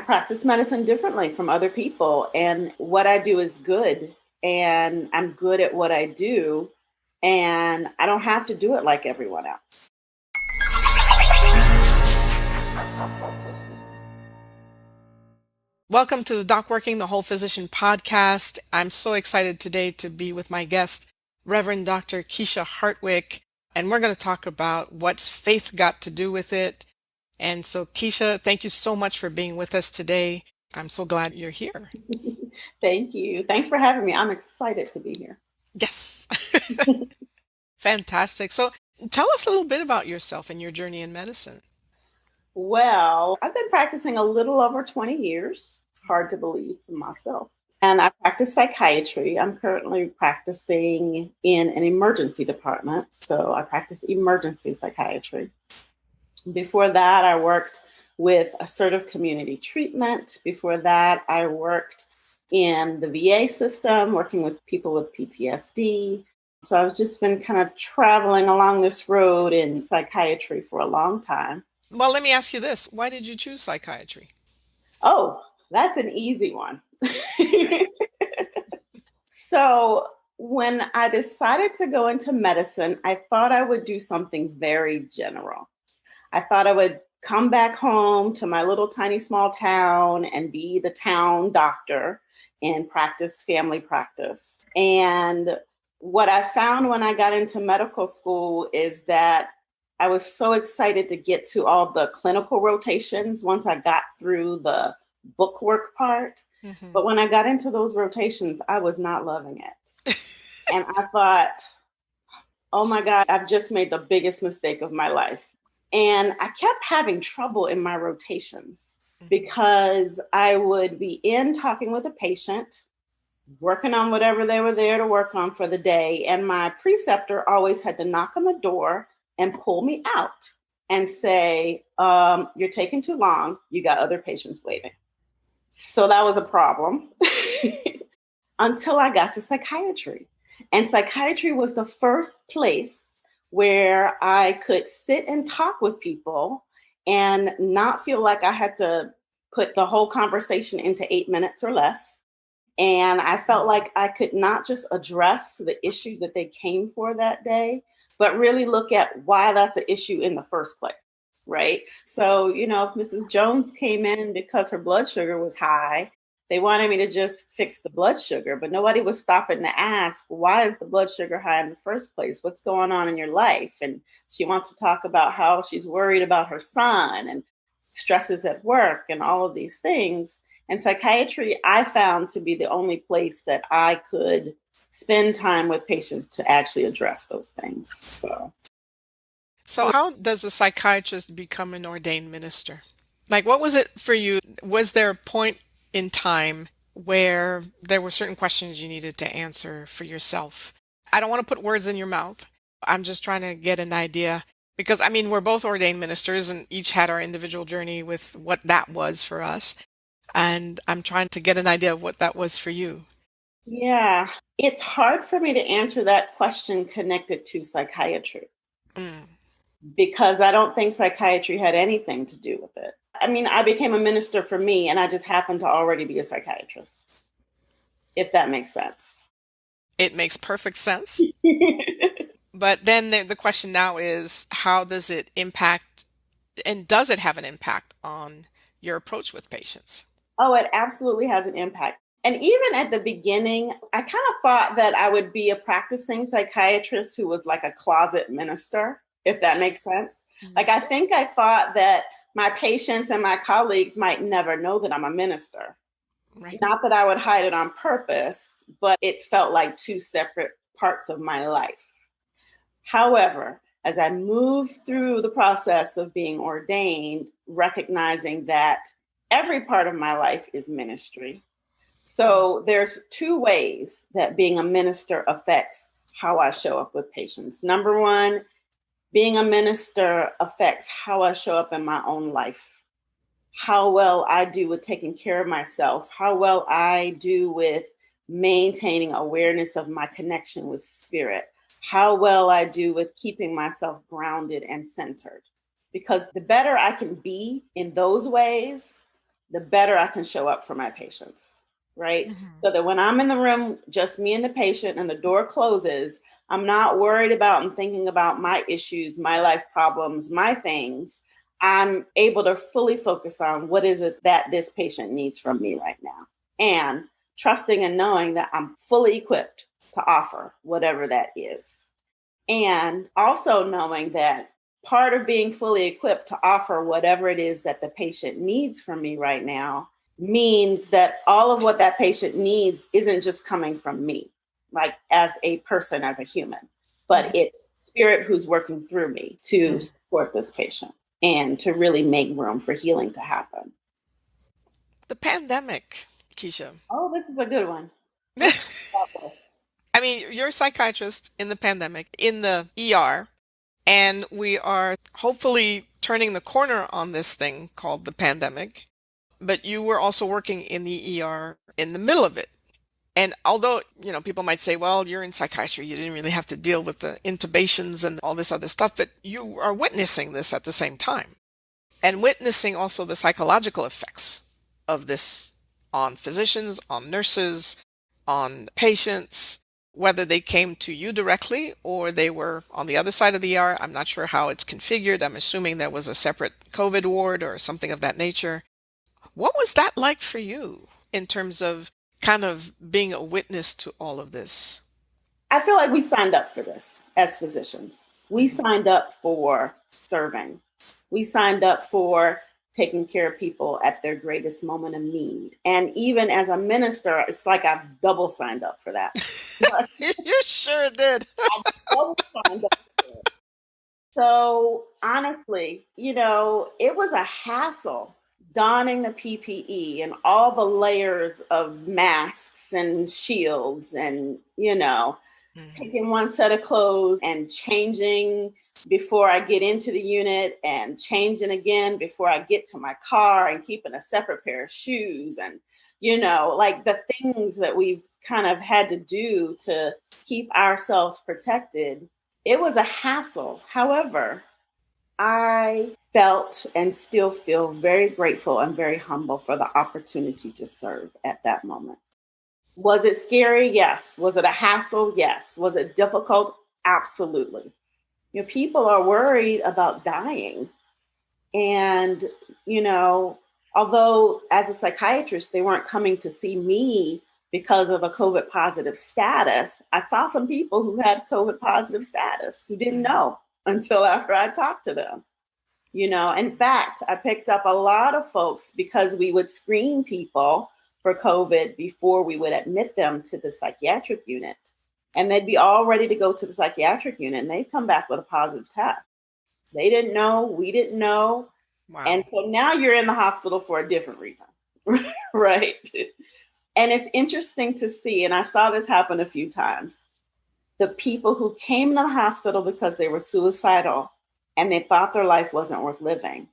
practice medicine differently from other people. And what I do is good. And I'm good at what I do. And I don't have to do it like everyone else. Welcome to DocWorking, the Whole Physician podcast. I'm so excited today to be with my guest, Reverend Dr. Kisha Hartwick, and we're going to talk about what's faith got to do with it. And so, Kisha, thank you so much for being with us today. I'm so glad you're here. Thank you. Thanks for having me. I'm excited to be here. Yes. Fantastic. So tell us a little bit about yourself and your journey in medicine. Well, I've been practicing a little over 20 years. Hard to believe for myself. And I practice psychiatry. I'm currently practicing in an emergency department. So I practice emergency psychiatry. Before that, I worked with assertive community treatment. Before that, I worked in the VA system, working with people with PTSD. So I've just been kind of traveling along this road in psychiatry for a long time. Well, let me ask you this. Why did you choose psychiatry? Oh, that's an easy one. So when I decided to go into medicine, I thought I would do something very general. I thought I would come back home to my little tiny small town and be the town doctor and practice family practice. And what I found when I got into medical school is that I was so excited to get to all the clinical rotations once I got through the book work part. Mm-hmm. But when I got into those rotations, I was not loving it. And I thought, oh my God, I've just made the biggest mistake of my life. And I kept having trouble in my rotations because I would be in talking with a patient, working on whatever they were there to work on for the day. And my preceptor always had to knock on the door and pull me out and say, you're taking too long. You got other patients waiting. So that was a problem until I got to psychiatry. And psychiatry was the first place where I could sit and talk with people and not feel like I had to put the whole conversation into 8 minutes or less. And I felt like I could not just address the issue that they came for that day, but really look at why that's an issue in the first place, right? So, if Mrs. Jones came in because her blood sugar was high, they wanted me to just fix the blood sugar, but nobody was stopping to ask, why is the blood sugar high in the first place? What's going on in your life? And she wants to talk about how she's worried about her son and stresses at work and all of these things. And psychiatry, I found to be the only place that I could spend time with patients to actually address those things. So how does a psychiatrist become an ordained minister? Like, what was it for you? Was there a point in time where there were certain questions you needed to answer for yourself? I don't want to put words in your mouth. I'm just trying to get an idea because, we're both ordained ministers and each had our individual journey with what that was for us. And I'm trying to get an idea of what that was for you. Yeah, it's hard for me to answer that question connected to psychiatry because I don't think psychiatry had anything to do with it. I became a minister for me and I just happened to already be a psychiatrist, if that makes sense. It makes perfect sense. But then the question now is, how does it impact, and does it have an impact on your approach with patients? Oh, it absolutely has an impact. And even at the beginning, I kind of thought that I would be a practicing psychiatrist who was like a closet minister, if that makes sense. Mm-hmm. Like, I think I thought that my patients and my colleagues might never know that I'm a minister. Right. Not that I would hide it on purpose, but it felt like two separate parts of my life. However, as I moved through the process of being ordained, recognizing that every part of my life is ministry. So there's two ways that being a minister affects how I show up with patients. Number one, being a minister affects how I show up in my own life, how well I do with taking care of myself, how well I do with maintaining awareness of my connection with spirit, how well I do with keeping myself grounded and centered. Because the better I can be in those ways, the better I can show up for my patients, right? Hmm. So that when I'm in the room, just me and the patient, and the door closes, I'm not worried about and thinking about my issues, my life problems, my things. I'm able to fully focus on what is it that this patient needs from me right now. And trusting and knowing that I'm fully equipped to offer whatever that is. And also knowing that part of being fully equipped to offer whatever it is that the patient needs from me right now means that all of what that patient needs isn't just coming from me, like as a person, as a human, but Hmm. it's spirit who's working through me to support this patient and to really make room for healing to happen. The pandemic, Kisha. Oh, this is a good one. Let's talk about this. I mean, you're a psychiatrist in the pandemic, in the ER, and we are hopefully turning the corner on this thing called the pandemic. But you were also working in the ER in the middle of it. And although, people might say, well, you're in psychiatry, you didn't really have to deal with the intubations and all this other stuff, but you are witnessing this at the same time and witnessing also the psychological effects of this on physicians, on nurses, on patients, whether they came to you directly or they were on the other side of the ER. I'm not sure how it's configured. I'm assuming there was a separate COVID ward or something of that nature. What was that like for you in terms of kind of being a witness to all of this? I feel like we signed up for this as physicians. We Hmm. signed up for serving. We signed up for taking care of people at their greatest moment of need. And even as a minister, it's like I've double signed up for that. You sure did. I double signed up for it. So honestly, it was a hassle donning the PPE and all the layers of masks and shields and, Hmm. taking one set of clothes and changing before I get into the unit and changing again before I get to my car and keeping a separate pair of shoes and, like the things that we've kind of had to do to keep ourselves protected. It was a hassle. However, I felt and still feel very grateful and very humble for the opportunity to serve at that moment. Was it scary? Yes. Was it a hassle? Yes. Was it difficult? Absolutely. People are worried about dying. And, you know, although as a psychiatrist, they weren't coming to see me because of a COVID positive status, I saw some people who had COVID positive status who didn't Hmm. know until after I talked to them. In fact, I picked up a lot of folks because we would screen people for COVID before we would admit them to the psychiatric unit. And they'd be all ready to go to the psychiatric unit and they'd come back with a positive test. They didn't know, we didn't know. And Wow. so now you're in the hospital for a different reason, right? And it's interesting to see, and I saw this happen a few times. The people who came to the hospital because they were suicidal and they thought their life wasn't worth living.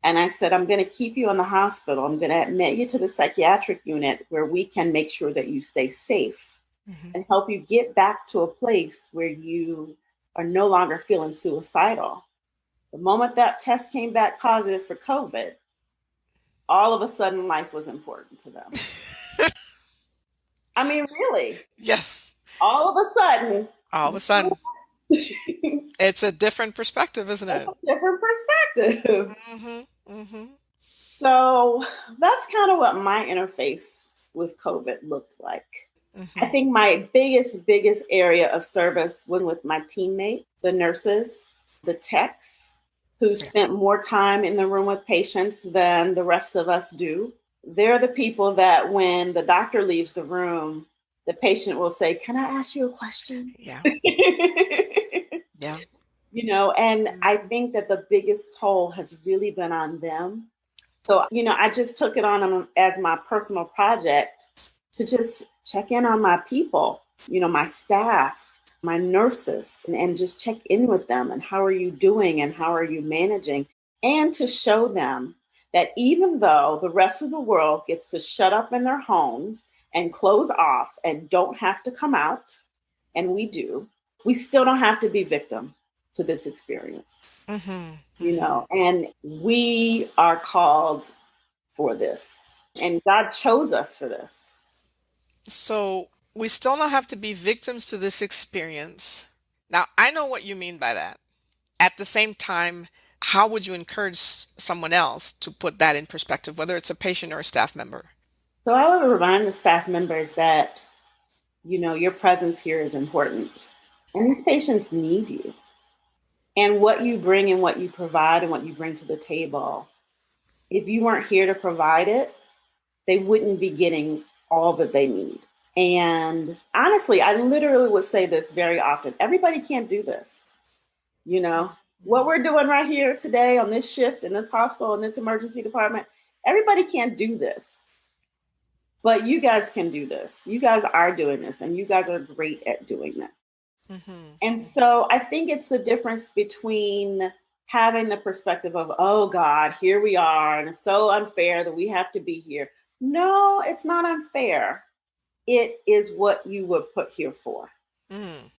And I said, I'm going to keep you in the hospital. I'm going to admit you to the psychiatric unit where we can make sure that you stay safe Hmm. and help you get back to a place where you are no longer feeling suicidal. The moment that test came back positive for COVID, all of a sudden life was important to them. I mean, really, Yes. all of a sudden, All of a sudden, it's a different perspective, isn't that's it? a different perspective. Hmm. Hmm. So that's kind of what my interface with COVID looked like. I Hmm. think my biggest area of service was with my teammates, the nurses, the techs, who Yeah. spent more time in the room with patients than the rest of us do. They're the people that when the doctor leaves the room, the patient will say, "Can I ask you a question?" Yeah. Yeah. And I Hmm. think that the biggest toll has really been on them. So, I just took it on as my personal project to just check in on my people, my staff, my nurses, and just check in with them and how are you doing and how are you managing? And to show them that even though the rest of the world gets to shut up in their homes and close off and don't have to come out, and we do, we still don't have to be victim to this experience, Hmm. Hmm. and we are called for this. And God chose us for this. So we still don't have to be victims to this experience. Now, I know what you mean by that. At the same time, how would you encourage someone else to put that in perspective, whether it's a patient or a staff member? So I would remind the staff members that, your presence here is important. And these patients need you. And what you bring and what you provide and what you bring to the table, if you weren't here to provide it, they wouldn't be getting all that they need. And honestly, I literally would say this very often. Everybody can't do this. What we're doing right here today on this shift in this hospital, in this emergency department, everybody can't do this. But you guys can do this. You guys are doing this, and you guys are great at doing this. Mm-hmm. And so I think it's the difference between having the perspective of, oh God, here we are, and it's so unfair that we have to be here. No, it's not unfair. It is what you were put here for. Mm.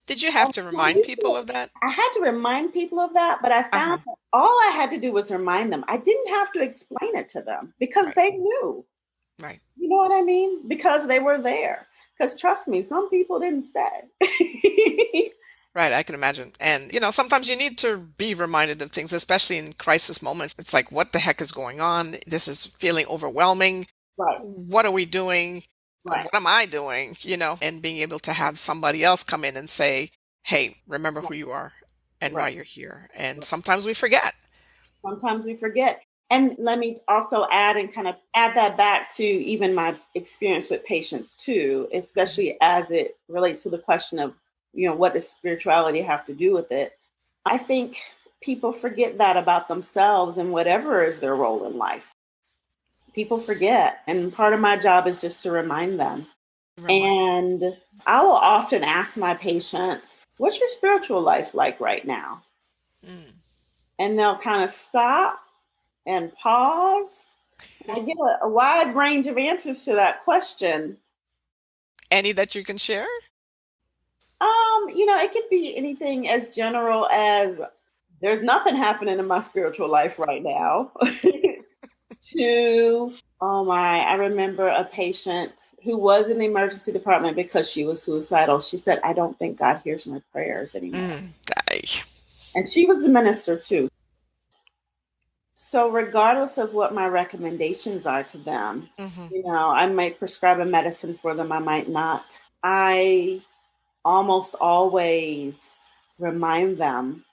Did you have to remind people of that? I had to remind people of that, but I found that all I had to do was remind them. I didn't have to explain it to them because they knew. Right. You know what I mean? Because they were there. Because trust me, some people didn't stay. Right, I can imagine. And, sometimes you need to be reminded of things, especially in crisis moments. It's like, what the heck is going on? This is feeling overwhelming. Right. What are we doing? Right. What am I doing? And being able to have somebody else come in and say, hey, remember who you are and why you're here. And sometimes we forget. Sometimes we forget. And let me also add and kind of add that back to even my experience with patients too, especially as it relates to the question of, what does spirituality have to do with it? I think people forget that about themselves and whatever is their role in life. People forget. And part of my job is just to remind them. And I will often ask my patients, what's your spiritual life like right now? Mm. And they'll kind of stop and pause. I get a wide range of answers to that question. Any that you can share? It could be anything as general as there's nothing happening in my spiritual life right now. To, I remember a patient who was in the emergency department because she was suicidal. She said, I don't think God hears my prayers anymore. And she was the minister too. So regardless of what my recommendations are to them, I might prescribe a medicine for them, I might not. I almost always remind them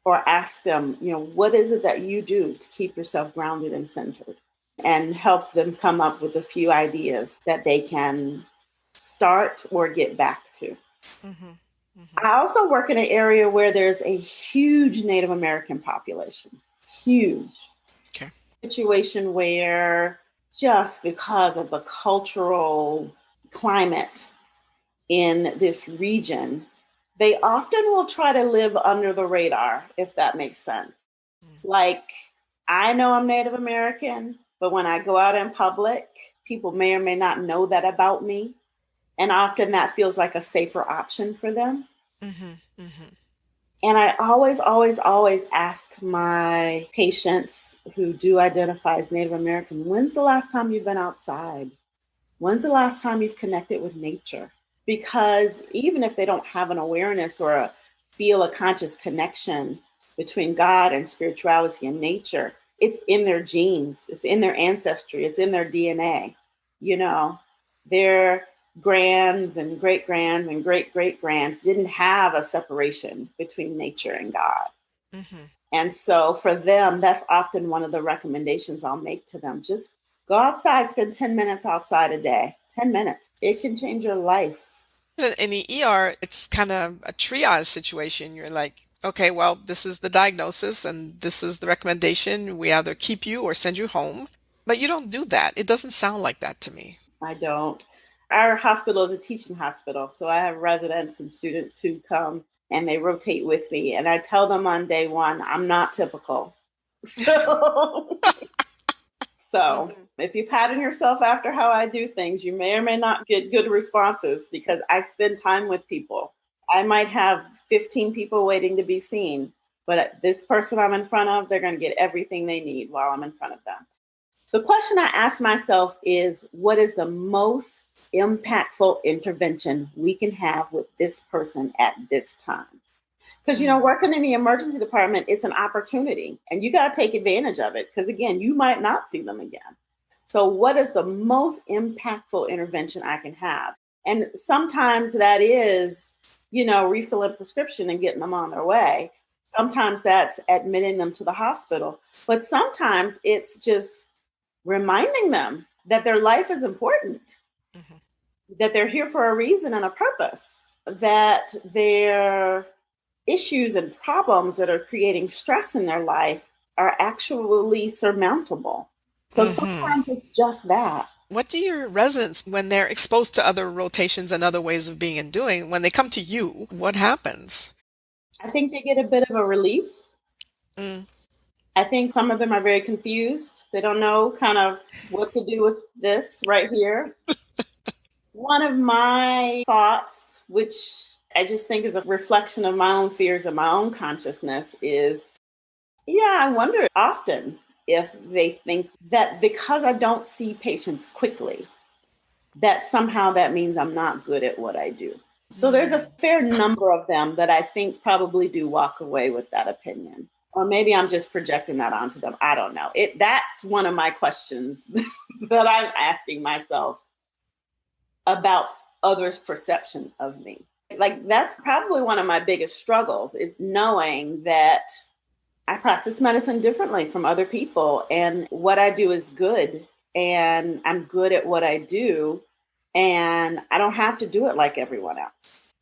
or ask them, what is it that you do to keep yourself grounded and centered? And help them come up with a few ideas that they can start or get back to. Mm-hmm. Mm-hmm. I also work in an area where there's a huge Native American population. Huge. Okay. Situation where just because of the cultural climate in this region, they often will try to live under the radar, if that makes sense. Mm-hmm. Like, I know I'm Native American, but when I go out in public, people may or may not know that about me. And often that feels like a safer option for them. Mm-hmm. Mm-hmm. And I always, always, always ask my patients who do identify as Native American, when's the last time you've been outside? When's the last time you've connected with nature? Because even if they don't have an awareness or feel a conscious connection between God and spirituality and nature, it's in their genes, it's in their ancestry, it's in their DNA. Their grands and great-grands and great-great-grands didn't have a separation between nature and God. Mm-hmm. And so for them, that's often one of the recommendations I'll make to them. Just go outside, spend 10 minutes outside a day. 10 minutes. It can change your life. In the ER, it's kind of a triage situation. You're like, okay, well, this is the diagnosis and this is the recommendation. We either keep you or send you home. But you don't do that. It doesn't sound like that to me. I don't. Our hospital is a teaching hospital. So I have residents and students who come and they rotate with me. And I tell them on day one, I'm not typical. So if you pattern yourself after how I do things, you may or may not get good responses because I spend time with people. I might have 15 people waiting to be seen, but this person I'm in front of, they're going to get everything they need while I'm in front of them. The question I ask myself is, what is the most impactful intervention we can have with this person at this time? Because, Mm, working in the emergency department, it's an opportunity and you got to take advantage of it because, again, you might not see them again. So, what is the most impactful intervention I can have? And sometimes that is, refilling prescription and getting them on their way. Sometimes that's admitting them to the hospital. But sometimes it's just reminding them that their life is important, mhm. that they're here for a reason and a purpose, that their issues and problems that are creating stress in their life are actually surmountable. So Mhm. sometimes it's just that. What do your residents, when they're exposed to other rotations and other ways of being and doing, when they come to you, what happens? I think they get a bit of a relief. Mm, I think some of them are very confused. They don't know kind of what to do with this right here. One of my thoughts, which I just think is a reflection of my own fears and my own consciousness, is yeah, I wonder often if they think that because I don't see patients quickly, that somehow that means I'm not good at what I do. So there's a mm. fair number of them that I think probably do walk away with that opinion. Or maybe I'm just projecting that onto them. I don't know. That's one of my questions that I'm asking myself about others' perception of me. Like that's probably one of my biggest struggles is knowing that I practice medicine differently from other people and what I do is good and I'm good at what I do and I don't have to do it like everyone else.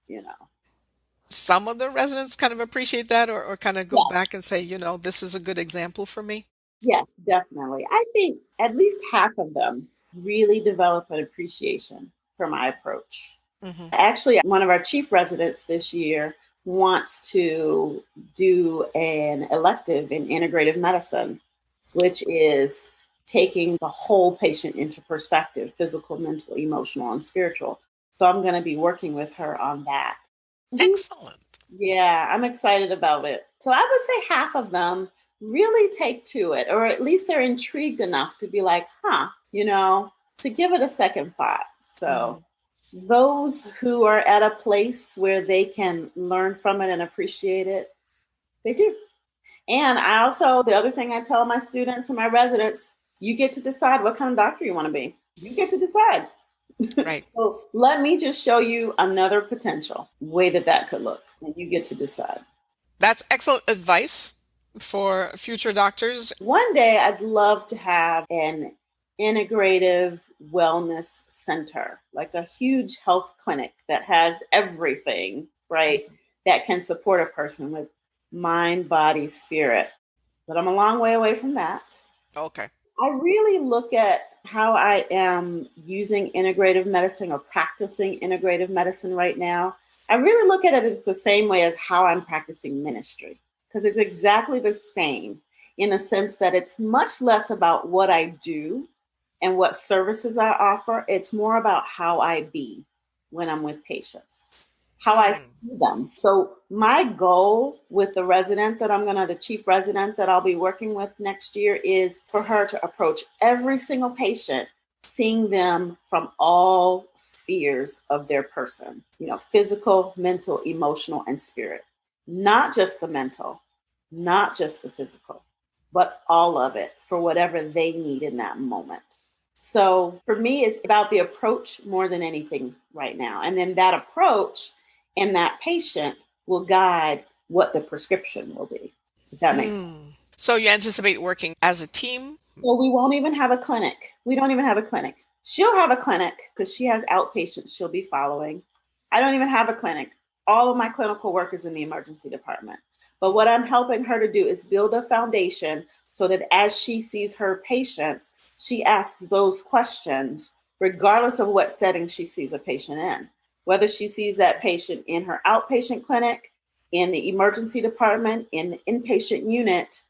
Some of the residents kind of appreciate that or kind of go Yeah. back and say, this is a good example for me. Yes, definitely. I think at least half of them really develop an appreciation for my approach. Hmm. Actually, one of our chief residents this year wants to do an elective in integrative medicine, which is taking the whole patient into perspective physical, mental, emotional, and spiritual. So I'm going to be working with her on that. Mhm. Excellent. Yeah, I'm excited about it. So I would say half of them really take to it, or at least they're intrigued enough to be like, to give it a second thought. So Hmm. those who are at a place where they can learn from it and appreciate it, they do. And I also, the other thing I tell my students and my residents, you get to decide what kind of doctor you want to be. You get to decide. Right. So let me just show you another potential way that could look, and you get to decide. That's excellent advice for future doctors. One day, I'd love to have an integrative wellness center, like a huge health clinic that has everything, right? Mhm. That can support a person with mind, body, spirit. But I'm a long way away from that. Okay. I really look at how I am using integrative medicine or practicing integrative medicine right now. I really look at it as the same way as how I'm practicing ministry, because it's exactly the same in the sense that it's much less about what I do and what services I offer. It's more about how I be when I'm with patients, how I Mm. see them. So my goal with the chief resident that I'll be working with next year is for her to approach every single patient, seeing them from all spheres of their person, physical, mental, emotional, and spirit. Not just the mental, not just the physical, but all of it for whatever they need in that moment. So for me, it's about the approach more than anything right now. And then that approach and that patient will guide what the prescription will be, if that makes sense. Mm. So you anticipate working as a team? So we won't even have a clinic. We don't even have a clinic. She'll have a clinic because she has outpatients she'll be following. I don't even have a clinic. All of my clinical work is in the emergency department. But what I'm helping her to do is build a foundation so that as she sees her patients, she asks those questions regardless of what setting she sees a patient in. Whether she sees that patient in her outpatient clinic, in the emergency department, in the inpatient unit,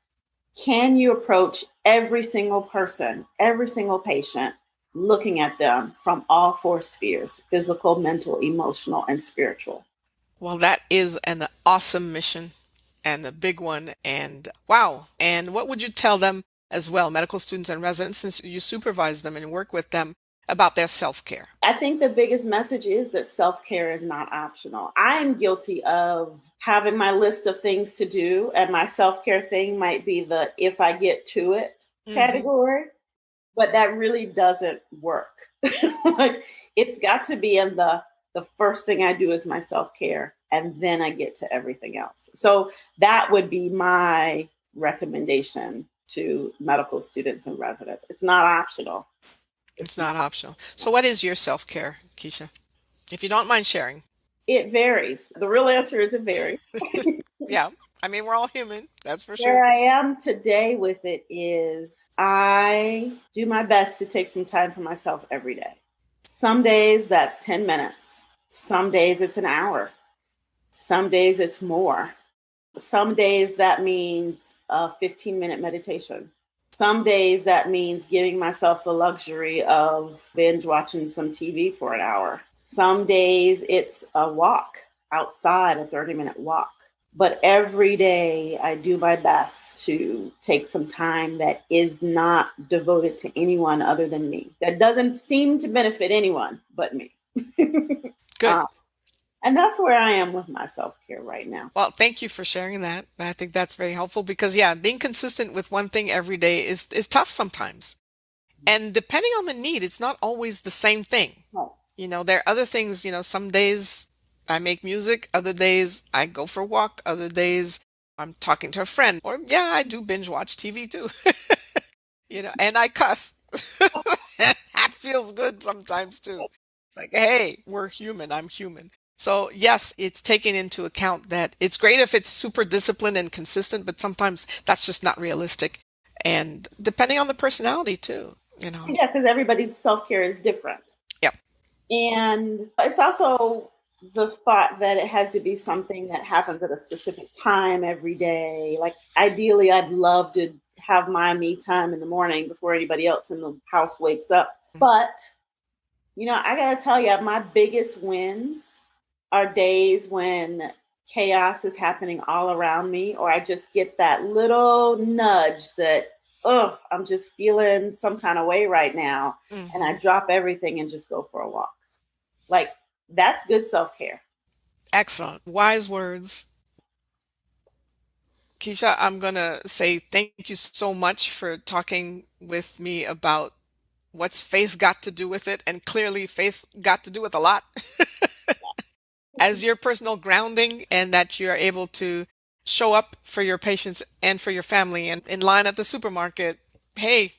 can you approach every single person, every single patient, looking at them from all four spheres physical, mental, emotional, and spiritual? Well, that is an awesome mission and a big one. And wow. And what would you tell them as well, medical students and residents, since you supervise them and work with them about their self-care? I think the biggest message is that self-care is not optional. I am guilty of having my list of things to do, and my self-care thing might be the if I get to it category, but that really doesn't work. Like, it's got to be in the first thing I do is my self-care, and then I get to everything else. So that would be my recommendation to medical students and residents. It's not optional. It's not optional. So what is your self-care, Kisha? If you don't mind sharing. It varies. The real answer is it varies. Yeah. I mean, we're all human. That's for sure. Where I am today with it is I do my best to take some time for myself every day. Some days that's 10 minutes. Some days it's an hour. Some days it's more. Some days that means a 15-minute meditation. Some days that means giving myself the luxury of binge watching some TV for an hour. Some days it's a walk outside, a 30-minute walk. But every day I do my best to take some time that is not devoted to anyone other than me. That doesn't seem to benefit anyone but me. Good. And that's where I am with my self-care right now. Well, thank you for sharing that. I think that's very helpful because, yeah, being consistent with one thing every day is tough sometimes. And depending on the need, it's not always the same thing. Oh. You know, there are other things, some days I make music, other days I go for a walk, other days I'm talking to a friend, or yeah, I do binge watch TV too. And I cuss. That feels good sometimes too. Like, hey, we're human. I'm human. So yes, it's taken into account that it's great if it's super disciplined and consistent, but sometimes that's just not realistic. And depending on the personality too, Yeah, because everybody's self-care is different. Yep. And it's also the thought that it has to be something that happens at a specific time every day. Like, ideally, I'd love to have my me time in the morning before anybody else in the house wakes up. But, I got to tell you, my biggest wins are days when chaos is happening all around me, or I just get that little nudge that, I'm just feeling some kind of way right now. And I drop everything and just go for a walk. Like, that's good self-care. Excellent. Wise words. Kisha, I'm going to say thank you so much for talking with me about what's faith got to do with it. And clearly faith got to do with a lot. As your personal grounding, and that you're able to show up for your patients and for your family and in line at the supermarket, hey,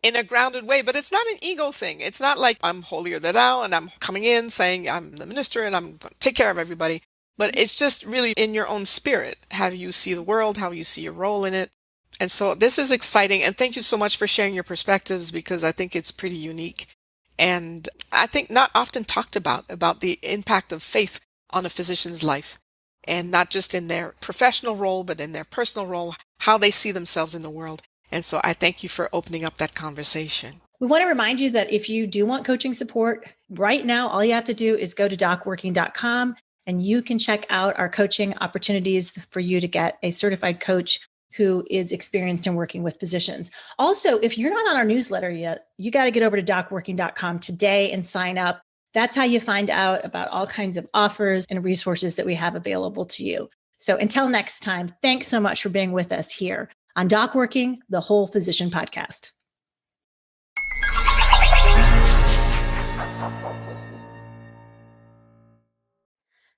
in a grounded way. But it's not an ego thing. It's not like I'm holier than thou and I'm coming in saying I'm the minister and I'm going to take care of everybody. But it's just really in your own spirit, how you see the world, how you see your role in it. And so this is exciting. And thank you so much for sharing your perspectives, because I think it's pretty unique. And I think not often talked about the impact of faith on a physician's life, and not just in their professional role, but in their personal role, how they see themselves in the world. And so I thank you for opening up that conversation. We want to remind you that if you do want coaching support right now, all you have to do is go to DocWorking.com and you can check out our coaching opportunities for you to get a certified coach who is experienced in working with physicians. Also, if you're not on our newsletter yet, you got to get over to DocWorking.com today and sign up. That's how you find out about all kinds of offers and resources that we have available to you. So until next time, thanks so much for being with us here on DocWorking, the Whole Physician Podcast.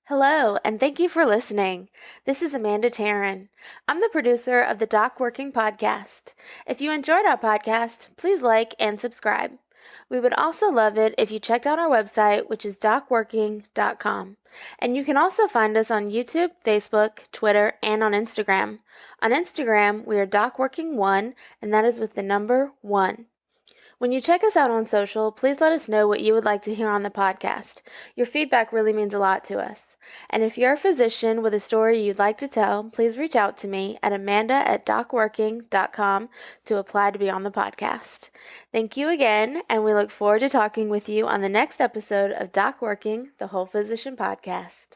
Hello, and thank you for listening. This is Amanda Taryn. I'm the producer of the DocWorking podcast. If you enjoyed our podcast, please like and subscribe. We would also love it if you checked out our website, which is docworking.com. And you can also find us on YouTube, Facebook, Twitter, and on Instagram. On Instagram, we are DocWorking1, and that is with the number 1. When you check us out on social, please let us know what you would like to hear on the podcast. Your feedback really means a lot to us. And if you're a physician with a story you'd like to tell, please reach out to me at amanda@docworking.com to apply to be on the podcast. Thank you again, and we look forward to talking with you on the next episode of DocWorking, the Whole Physician Podcast.